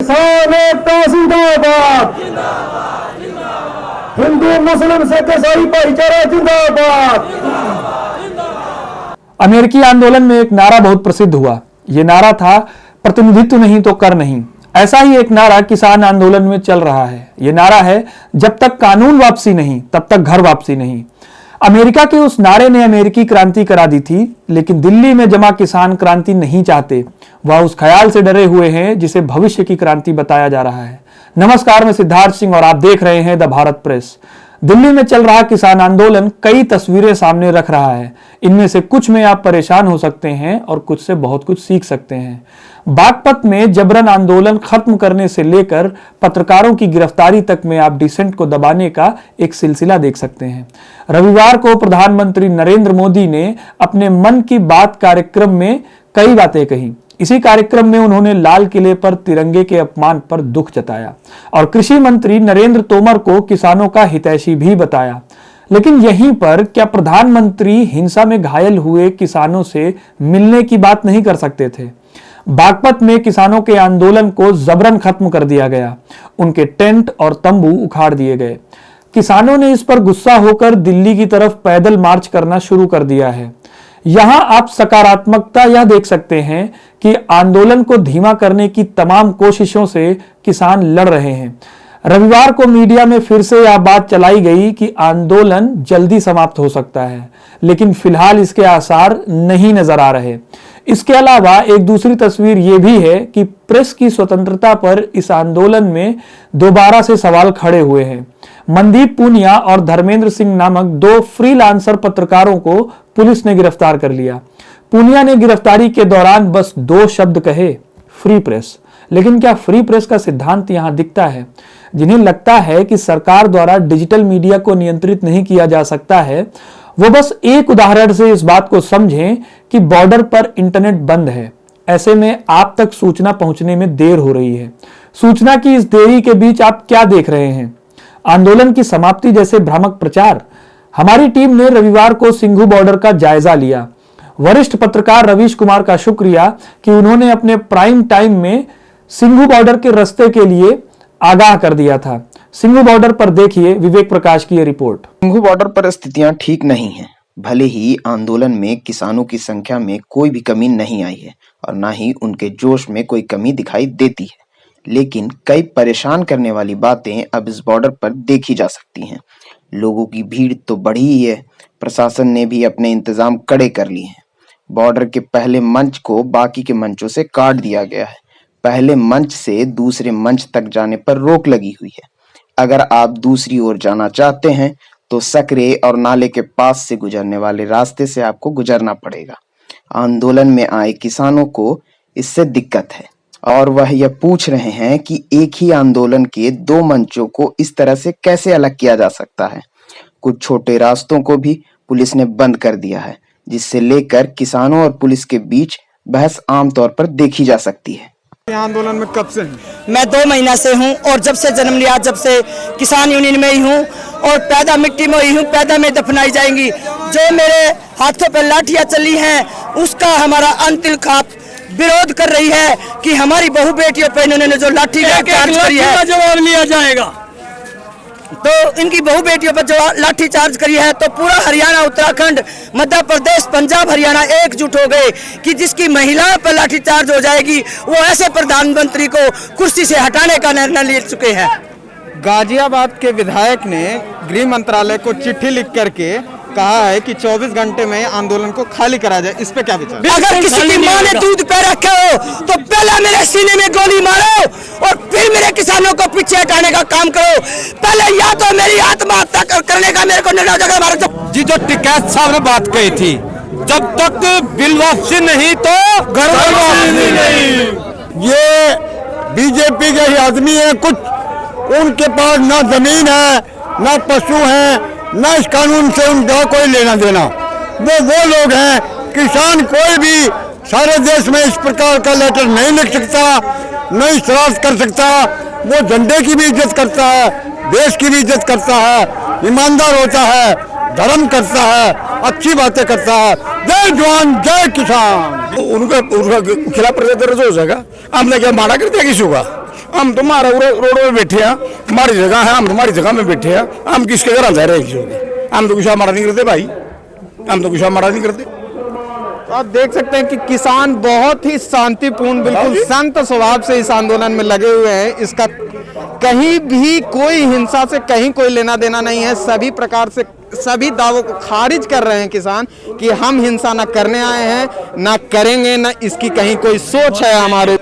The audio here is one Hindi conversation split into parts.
किसान एकता जिंदाबाद, हिंदू मुस्लिम सिख ईसाई भाईचारा जिंदाबाद। अमेरिकी आंदोलन में एक नारा बहुत प्रसिद्ध हुआ। यह नारा था, प्रतिनिधित्व नहीं तो कर नहीं। ऐसा ही एक नारा किसान आंदोलन में चल रहा है। यह नारा है, जब तक कानून वापसी नहीं तब तक घर वापसी नहीं। अमेरिका के उस नारे ने अमेरिकी क्रांति करा दी थी, लेकिन दिल्ली में जमा किसान क्रांति नहीं चाहते। वह उस ख्याल से डरे हुए हैं जिसे भविष्य की क्रांति बताया जा रहा है। नमस्कार, मैं सिद्धार्थ सिंह और आप देख रहे हैं द भारत प्रेस। दिल्ली में चल रहा किसान आंदोलन कई तस्वीरें सामने रख रहा है। इनमें से कुछ में आप परेशान हो सकते हैं और कुछ से बहुत कुछ सीख सकते हैं। बागपत में जबरन आंदोलन खत्म करने से लेकर पत्रकारों की गिरफ्तारी तक में आप डिसेंट को दबाने का एक सिलसिला देख सकते हैं। रविवार को प्रधानमंत्री नरेंद्र मोदी ने अपने मन की बात कार्यक्रम में कई बातें कही। इसी कार्यक्रम में उन्होंने लाल किले पर तिरंगे के अपमान पर दुख जताया और कृषि मंत्री नरेंद्र तोमर को किसानों का हितैषी भी बताया। लेकिन यहीं पर क्या प्रधानमंत्री हिंसा में घायल हुए किसानों से मिलने की बात नहीं कर सकते थे? बागपत में किसानों के आंदोलन को जबरन खत्म कर दिया गया। उनके टेंट और तंबू उखाड़ दिए गए। किसानों ने इस पर गुस्सा होकर दिल्ली की तरफ पैदल मार्च करना शुरू कर दिया है। यहां आप सकारात्मकता यह देख सकते हैं कि आंदोलन को धीमा करने की तमाम कोशिशों से किसान लड़ रहे हैं। रविवार को मीडिया में फिर से यह बात चलाई गई कि आंदोलन जल्दी समाप्त हो सकता है, लेकिन फिलहाल इसके आसार नहीं नजर आ रहे। इसके अलावा एक दूसरी तस्वीर यह भी है कि प्रेस की स्वतंत्रता पर इस आंदोलन में दोबारा से सवाल खड़े हुए हैं। मनदीप पूनिया और धर्मेंद्र सिंह नामक दो फ्रीलांसर पत्रकारों को पुलिस ने गिरफ्तार कर लिया। पूनिया ने गिरफ्तारी के दौरान बस दो शब्द कहे, फ्री प्रेस। लेकिन क्या फ्री प्रेस का सिद्धांत यहां दिखता है? जिन्हें लगता है कि सरकार द्वारा डिजिटल मीडिया को नियंत्रित नहीं किया जा सकता है, वो बस एक उदाहरण से इस बात को समझें कि बॉर्डर पर इंटरनेट बंद है। ऐसे में आप तक सूचना पहुंचने में देर हो रही है। सूचना की इस देरी के बीच आप क्या देख रहे हैं? आंदोलन की समाप्ति जैसे भ्रामक प्रचार? हमारी टीम ने रविवार को सिंघू बॉर्डर का जायजा लिया। वरिष्ठ पत्रकार रवीश कुमार का शुक्रिया कि उन्होंने अपने प्राइम टाइम में सिंघू बॉर्डर के रास्ते के लिए आगाह कर दिया था। सिंघू बॉर्डर पर देखिए विवेक प्रकाश की यह रिपोर्ट। सिंघू बॉर्डर पर स्थितियां ठीक नहीं हैं। भले ही आंदोलन में किसानों की संख्या में कोई भी कमी नहीं आई है और ना ही उनके जोश में कोई कमी दिखाई देती है, लेकिन कई परेशान करने वाली बातें अब इस बॉर्डर पर देखी जा सकती हैं। लोगों की भीड़ तो बढ़ी ही है, प्रशासन ने भी अपने इंतजाम कड़े कर लिए हैं। बॉर्डर के पहले मंच को बाकी के मंचों से काट दिया गया है। पहले मंच से दूसरे मंच तक जाने पर रोक लगी हुई है। अगर आप दूसरी ओर जाना चाहते हैं तो सकरे और नाले के पास से गुजरने वाले रास्ते से आपको गुजरना पड़ेगा। आंदोलन में आए किसानों को इससे दिक्कत है और वह यह पूछ रहे हैं कि एक ही आंदोलन के दो मंचों को इस तरह से कैसे अलग किया जा सकता है। कुछ छोटे रास्तों को भी पुलिस ने बंद कर दिया है, जिससे लेकर किसानों और पुलिस के बीच बहस आमतौर पर देखी जा सकती है। आंदोलन में कब से हैं? मैं 2 महीना से हूँ और जब से जन्म लिया जब से किसान यूनियन में ही हूँ और पैदा मिट्टी में ही हूँ, पैदा में दफनाई जाएंगी। जो मेरे हाथों पर लाठियाँ चली हैं उसका हमारा अंतिम खाप विरोध कर रही है कि हमारी बहू बेटियों पर इन्होंने जो लाठी चार्ज करी है जवाब लिया जाएगा। तो इनकी बहू बेटियों पर जो लाठी चार्ज करी है तो पूरा हरियाणा, उत्तराखंड, मध्य प्रदेश, पंजाब, हरियाणा एकजुट हो गए कि जिसकी महिलाओं पर लाठी चार्ज हो जाएगी वो ऐसे प्रधानमंत्री को कुर्सी से हटाने का निर्णय ले चुके हैं। गाजियाबाद के विधायक ने गृह मंत्रालय को चिट्ठी लिख करके कहा है कि 24 घंटे में आंदोलन को खाली करा जाए। इस पे क्या विचार? अगर किसी की मां ने दूध पे रखे हो तो पहले मेरे सीने में गोली मारो और फिर मेरे किसानों को पीछे हटाने का काम करो। पहले या तो मेरी आत्महत्या करने का मेरे को निर्णय जी। जो टिकैत साहब ने बात कही थी, जब तक बिल वापसी नहीं तो घर वापसी नहीं। ये बीजेपी के ही आदमी है, कुछ उनके पास ना जमीन है ना पशु है, ना इस कानून से उनका कोई लेना देना। वो लोग हैं, किसान कोई भी सारे देश में इस प्रकार का लेटर नहीं लिख सकता, नहीं श्राद्ध कर सकता। वो झंडे की भी इज्जत करता है, देश की भी इज्जत करता है, ईमानदार होता है, धर्म करता है, अच्छी बातें करता है। जय जवान जय किसान। उनका खिलाफ दर्ज हो जाएगा। हमने क्या माना कर दिया किसी का? हम तो हमारे रोड में बैठे हैं, हमारी जगह है, हम हमारी जगह में बैठे हैं, हम किसके घर जा रहे हैं? हम तो कुछ हमारा नहीं करते भाई, हम तो कुछ हमारा नहीं करते। तो आप देख सकते हैं कि किसान बहुत ही शांतिपूर्ण, बिल्कुल शांत स्वभाव से इस आंदोलन में लगे हुए हैं। इसका कहीं भी कोई हिंसा से कहीं कोई लेना देना नहीं है। सभी प्रकार से सभी दावों को खारिज कर रहे हैं किसान कि हम हिंसा ना करने आए हैं, ना करेंगे, ना इसकी कहीं कोई सोच है। हमारे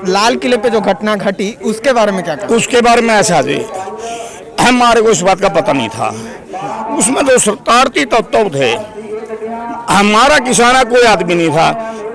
लाल किले पे जो घटना घटी उसके बारे में क्या कहना? उसके बारे में ऐसा जी, हमारे को इस बात का पता नहीं था। उसमें जो सरकार थी तब थे, हमारा किसान कोई आदमी नहीं था।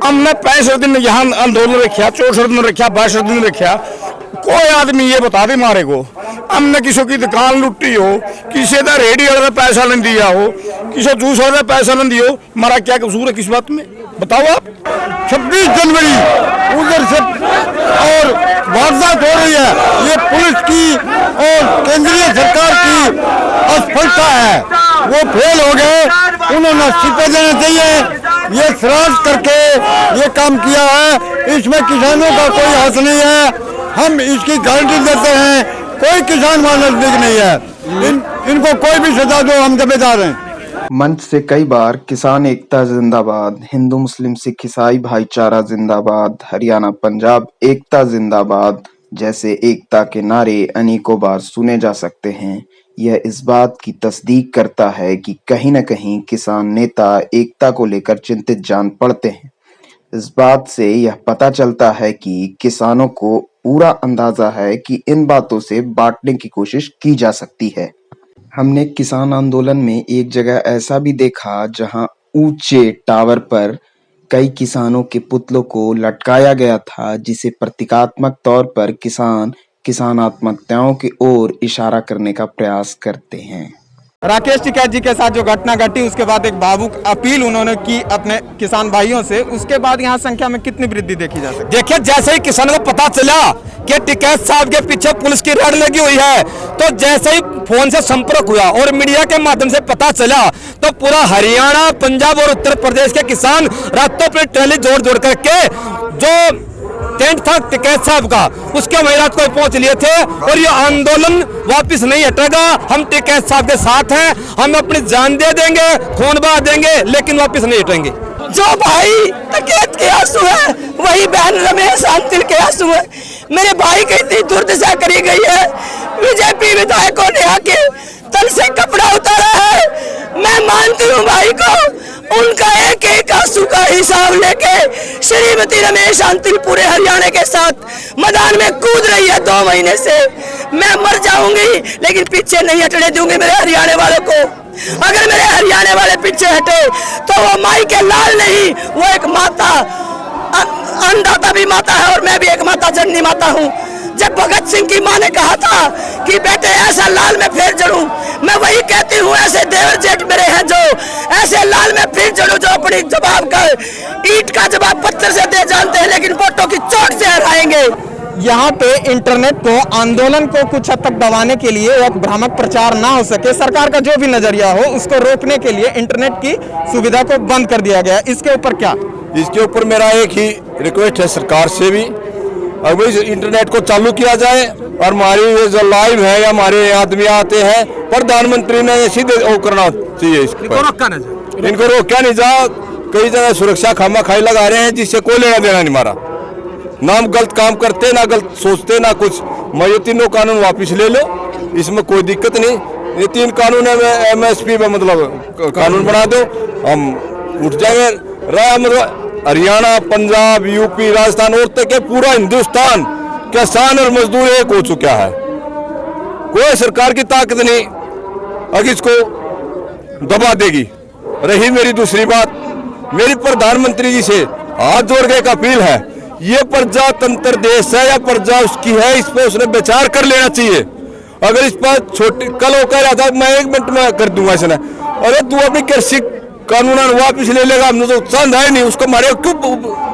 हमने 65 दिन यहाँ आंदोलन रखा, 64 दिन रखा, 62 दिन रखा। कोई आदमी ये बता दे मारे को हमने किसी की दुकान लुटी हो, किसी का रेडी वाले पैसा नहीं दिया हो, किसी जूस वाले पैसा नहीं दिया हो, हमारा क्या कसूर है किस बात में बताओ आप? 26 जनवरी उधर से और वारदात हो रही है, ये पुलिस की और केंद्रीय सरकार की असफलता है। वो फेल हो गए, उन्होंने इस्तीफे देना चाहिए। ये श्राद्ध करके ये काम किया है, इसमें किसानों का कोई हाथ नहीं है। हम इसकी गारंटी देते हैं, कोई किसान वहां नजदीक नहीं है। इनको कोई भी सजा दो, हम जिम्मेदार हैं। मंच से कई बार किसान एकता जिंदाबाद, हिंदू मुस्लिम सिख ईसाई भाईचारा जिंदाबाद, हरियाणा पंजाब एकता जिंदाबाद जैसे एकता के नारे अनेकों बार सुने जा सकते हैं। यह इस बात की तस्दीक करता है कि कहीं न कहीं किसान नेता एकता को लेकर चिंतित जान पड़ते हैं। इस बात से यह पता चलता है कि किसानों को पूरा अंदाजा है कि इन बातों से बांटने की कोशिश की जा सकती है। हमने किसान आंदोलन में एक जगह ऐसा भी देखा जहां ऊंचे टावर पर कई किसानों के पुतलों को लटकाया गया था, जिसे प्रतीकात्मक तौर पर किसान आत्महत्याओं की ओर इशारा करने का प्रयास करते हैं। राकेश टिकैत जी के साथ जो घटना घटी उसके बाद एक भावुक अपील उन्होंने की अपने किसान भाइयों से, उसके बाद यहाँ संख्या में कितनी वृद्धि देखी जा सकती है? देखिए, जैसे ही किसानों को पता चला कि टिकैत साहब के पीछे पुलिस की रेड लगी हुई है, तो जैसे ही फोन से संपर्क हुआ और मीडिया के माध्यम से पता चला, तो पूरा हरियाणा, पंजाब और उत्तर प्रदेश के किसान रातों पर ट्रेली जोड़ करके जो टेंट था टिकैत साहब का, उसके महिलात को पहुंच लिए थे। और ये आंदोलन वापस नहीं हटेगा, हम टिकैत साहब के साथ हैं, हम अपनी जान दे देंगे, खून बहा देंगे, लेकिन वापस नहीं हटेंगे। जो भाई टिकैत के आंसू है, वही बहन रमेश शांतिल के आंसू है। मेरे भाई की इतनी दुर्दशा करी गई है, बीजेपी विधायकों ने आके तन से कपड़ा उतारा है। मैं मानती हूँ भाई को, उनका एक एक आंसू का हिसाब लेके श्रीमती रमेश शांतिल पूरे हरियाणा के साथ मैदान में कूद रही है 2 महीने से। मैं मर जाऊंगी लेकिन पीछे नहीं हटने दूंगी मेरे हरियाणा वालों को। अगर मेरे हरियाणा वाले पीछे हटे तो वो माई के लाल नहीं, वो एक माता, अन्नदाता भी माता है और मैं भी एक माता, जननी माता हूँ। जब भगत सिंह की माँ ने कहा था कि बेटे ऐसा लाल में फिर जड़ूं, मैं वही कहती हूँ, ऐसे देवर जेठ मेरे हैं जो ऐसे लाल में फिर जड़ूं, जो अपनी जवाब का ईंट का जवाब पत्थर से दे जानते हैं लेकिन वोटों की चोट से हराएंगे। यहाँ पे इंटरनेट को, आंदोलन को कुछ हद तक दबाने के लिए, एक भ्रामक प्रचार ना हो सके, सरकार का जो भी नजरिया हो उसको रोकने के लिए इंटरनेट की सुविधा को बंद कर दिया गया। इसके ऊपर क्या? इसके ऊपर मेरा एक ही रिक्वेस्ट है सरकार से भी, अब इस इंटरनेट को चालू किया जाए और हमारी ये जो लाइव है या हमारे आदमी आते हैं, प्रधानमंत्री ने सीधे वो करना चाहिए, इनको रोका नहीं जा। कई जगह सुरक्षा खामा खाई लगा रहे हैं जिससे कोई लेना देना नहीं हमारा, ना हम गलत काम करते, ना गलत सोचते, ना कुछ। मैं ये तीनों कानून वापस ले लो, इसमें कोई दिक्कत नहीं। ये 3 कानून है, MSP में मतलब कानून बना दो, हम उठ जाएंगे। मतलब हरियाणा, पंजाब, यूपी, राजस्थान और तक के पूरा हिंदुस्तान किसान और मजदूर एक हो चुका है। कोई सरकार की ताकत नहीं अगर इसको दबा देगी। रही मेरी दूसरी बात, मेरी प्रधानमंत्री जी से हाथ जोड़ के एक अपील है, ये प्रजातंत्र देश है या प्रजा उसकी है, इस पर उसने विचार कर लेना चाहिए। अगर इस पर छोटी, कल वो कह रहा था मैं 1 मिनट में कर दूंगा इसने, अरे तू अपनी कृषि कानून वापिस ले लेगा, हमने तो चंद है नहीं, उसको मारे क्यों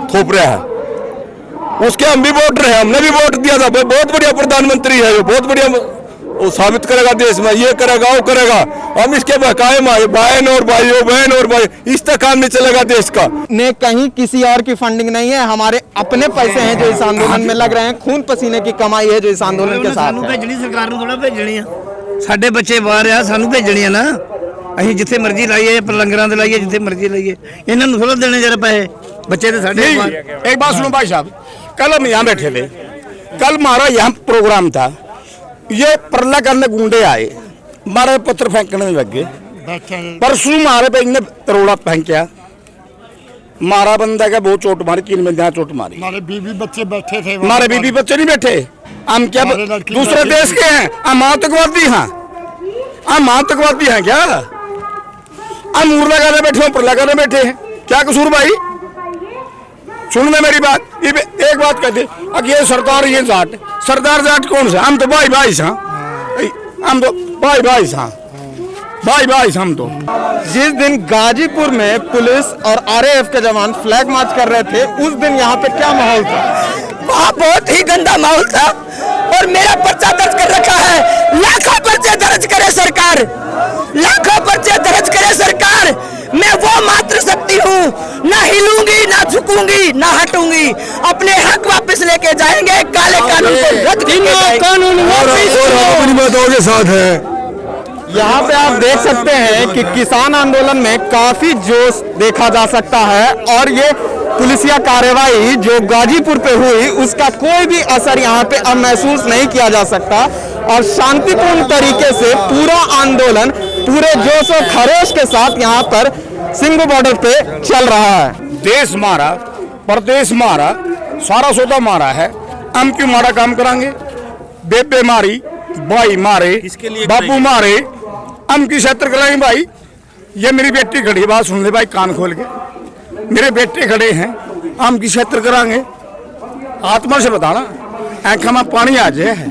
थोप रहा है? उसके हम भी वोटर हैं, हमने भी वोट दिया था, बहुत बढ़िया प्रधानमंत्री है, बहुत बढ़िया वो साबित करेगा देश में, ये करेगा वो करेगा। हम इसके बकाए बहन और भाई इस तक काम नहीं चलेगा देश का। ने कहीं किसी और की फंडिंग नहीं है, हमारे अपने पैसे हैं जो इस आंदोलन में लग रहे हैं, खून पसीने की कमाई है जो इस आंदोलन के साथ है। भेजनी सरकार ਨੂੰ ਥੋੜਾ ਭੇਜਣੀ ਆ, ਸਾਡੇ ਬੱਚੇ ਬਾਹਰ ਆ, ਸਾਨੂੰ ਭੇਜਣੀ ਆ ਨਾ। ਅਸੀਂ ਜਿੱਥੇ ਮਰਜ਼ੀ ਲਾਈਏ, ਲੰਗਰਾਂ ਤੇ ਲਾਈਏ, ਜਿੱਥੇ ਮਰਜ਼ੀ ਲਾਈਏ, ਇਹਨਾਂ ਨੂੰ ਥੋੜਾ ਦੇਣੇ ਜਰਾ ਪੈਸੇ, ਬੱਚੇ ਤੇ ਸਾਡੇ ਬਾਹਰ। एक बात सुनो भाई साहब, कल हम यहाँ बैठे थे, कल हमारा यहाँ प्रोग्राम था, ये परला करने गुंडे आए, हमारे पत्थर फेंकने में लग गए। परसों हमारे पे इन्हें रोड़ा फेंका, हमारा बंदा का बहुत चोट मारी, 3 बंदे चोट मारी। हमारे बीवी बच्चे बैठे थे, हमारे बीबी बच्चे नहीं बैठे, हम क्या दूसरे देश के हैं? हम आतंकवादी हैं? हम आतंकवादी हैं क्या? हम उर्ला करने बैठे हैं, परला करने बैठे हैं, क्या कसूर भाई? सुन ले मेरी बात, एक बात कहते, अब ये सरदार ये जाट, सरदार जाट कौन सा? हम तो भाई भाई सा, हम तो भाई भाई सा, भाई भाई हम तो। जिस दिन गाजीपुर में पुलिस और आरएएफ के जवान फ्लैग मार्च कर रहे थे, उस दिन यहाँ पे क्या माहौल था? वहाँ बहुत ही गंदा माहौल था और मेरा पर्चा दर्ज कर रखा है। लाखों पर्चे दर्ज करे सरकार, लाखों पर्चे दर्ज करे सरकार। मैं वो मात्र शक्ति हूँ, ना हिलूंगी, ना झुकूंगी, ना हटूंगी। अपने हक वापस लेके जाएंगे, काले कानून को रद्द करके कानून के साथ है। यहाँ पे आप देख सकते हैं कि किसान आंदोलन में काफी जोश देखा जा सकता है और ये पुलिसिया कार्रवाई जो गाजीपुर पे हुई उसका कोई भी असर यहाँ पे अब महसूस नहीं किया जा सकता और शांतिपूर्ण तरीके से पूरा आंदोलन पूरे जोश और खरोश के साथ यहाँ पर सिंघू बॉर्डर पे चल रहा है। देश मारा, प्रदेश मारा, सारा सौदा मारा है, हम क्यों मारा काम करांगे? बेबे मारी, भाई मारे, बापू मारे, हम की क्षेत्र कराएंगे भाई? ये मेरी बेटी खड़ी, बात सुन ले भाई कान खोल के, मेरे बेटे खड़े हैं, हम की क्षेत्र कराएंगे? आत्मा से बताना, आंखों में पानी आ जाए है,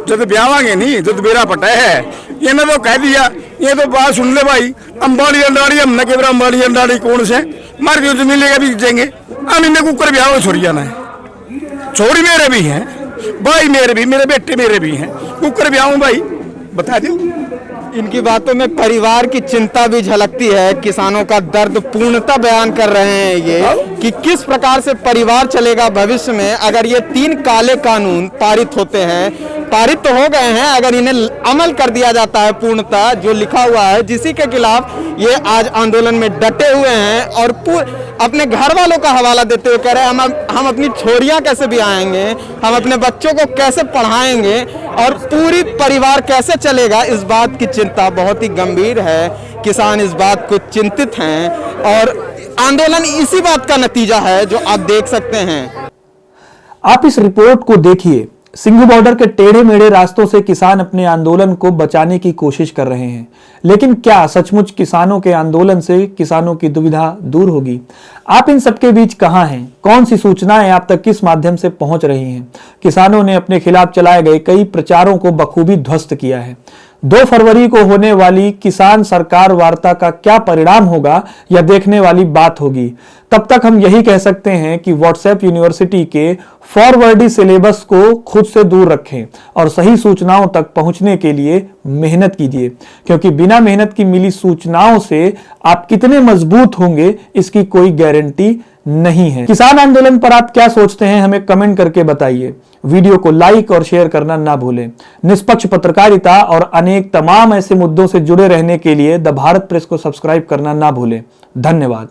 जब ब्यावांगे नहीं तो बेरा पटा है। ये ना तो कह दिया, ये तो बात सुन ले भाई, अंबाड़ी अंडाड़ी हमने के अंबाड़ी अंडाड़ी कौन से मार के जमीन लेके भी जाएंगे? हम इन्हें कुकर ब्याह छोड़ जाना है, छोरी मेरे भी हैं भाई, मेरे भी, मेरे बेटे मेरे भी हैं, कुकर ब्याह भाई बता दो। इनकी बातों में परिवार की चिंता भी झलकती है, किसानों का दर्द पूर्णतः बयान कर रहे हैं ये कि किस प्रकार से परिवार चलेगा भविष्य में अगर ये 3 काले कानून पारित होते हैं। पारित तो हो गए हैं, अगर इन्हें अमल कर दिया जाता है पूर्णतः जो लिखा हुआ है, जिसी के खिलाफ ये आज आंदोलन में डटे हुए हैं और अपने घर वालों का हवाला देते हुए कह रहे हैं हम अपनी छोरियां कैसे भी आएंगे, हम अपने बच्चों को कैसे पढ़ाएंगे और पूरी परिवार कैसे चलेगा, इस बात की चिंता बहुत ही गंभीर है। किसान इस बात को चिंतित हैं और आंदोलन इसी बात का नतीजा है जो आप देख सकते हैं। आप इस रिपोर्ट को देखिए, सिंघू बॉर्डर के टेढ़े मेढ़े रास्तों से किसान अपने आंदोलन को बचाने की कोशिश कर रहे हैं, लेकिन क्या सचमुच किसानों के आंदोलन से किसानों की दुविधा दूर होगी? आप इन सबके बीच कहां हैं? कौन सी सूचनाएं आप तक किस माध्यम से पहुंच रही हैं? किसानों ने अपने खिलाफ चलाए गए कई प्रचारों को बखूबी ध्वस्त किया है। 2 फरवरी को होने वाली किसान सरकार वार्ता का क्या परिणाम होगा, यह देखने वाली बात होगी। तब तक हम यही कह सकते हैं कि व्हाट्सएप यूनिवर्सिटी के फॉरवर्डी सिलेबस को खुद से दूर रखें और सही सूचनाओं तक पहुंचने के लिए मेहनत कीजिए, क्योंकि बिना मेहनत की मिली सूचनाओं से आप कितने मजबूत होंगे इसकी कोई गारंटी नहीं है। किसान आंदोलन पर आप क्या सोचते हैं, हमें कमेंट करके बताइए। वीडियो को लाइक और शेयर करना ना भूलें। निष्पक्ष पत्रकारिता और अनेक तमाम ऐसे मुद्दों से जुड़े रहने के लिए द भारत प्रेस को सब्सक्राइब करना ना भूलें। धन्यवाद।